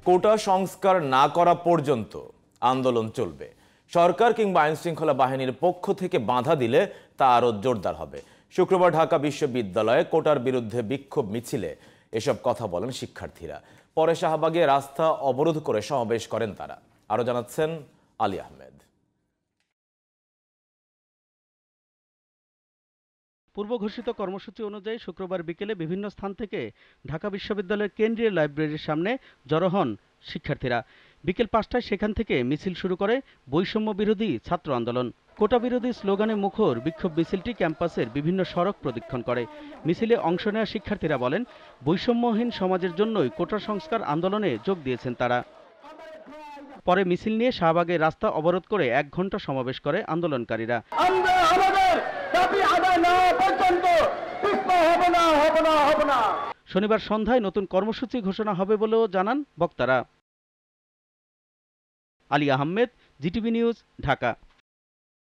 কোটা সংস্কার না করা পর্যন্ত আন্দোলন চলবে। সরকার কিংবা আইনশৃঙ্খলা বাহিনীর পক্ষ থেকে বাধা দিলে তা আরও জোরদার হবে। শুক্রবার ঢাকা বিশ্ববিদ্যালয়ে কোটার বিরুদ্ধে বিক্ষোভ মিছিলে এসব কথা বলেন শিক্ষার্থীরা। পরে শাহবাগে রাস্তা অবরোধ করে সমাবেশ করেন তারা। আরও জানাচ্ছেন আলী আহমেদ। পূর্ব ঘোষিত কর্মসূচি অনুযায়ী শুক্রবার বিকেলে বিভিন্ন স্থান থেকে ঢাকা বিশ্ববিদ্যালয়ের কেন্দ্রীয় লাইব্রেরির সামনে জড়ো হন শিক্ষার্থীরা। বিকেল ৫টায় সেখান থেকে মিছিল শুরু করে বৈষম্য বিরোধী ছাত্র আন্দোলন। কোটা বিরোধী স্লোগানে মুখর বিক্ষোভ মিছিলটি ক্যাম্পাসের বিভিন্ন সড়ক প্রদক্ষিণ করে। মিছিলে অংশ নেওয়া শিক্ষার্থীরা বলেন, বৈষম্যহীন সমাজের জন্যই কোটা সংস্কার আন্দোলনে যোগ দিয়েছেন তারা। পরে মিছিল নিয়ে শাহবাগে রাস্তা অবরোধ করে ১ ঘন্টা সমাবেশ করে আন্দোলনকারীরা। শনিবার সন্ধ্যায় নতুন কর্মসূচি ঘোষণা হবে বলেও জানান বক্তারা। Ali Ahmed, GTV news, Dhaka.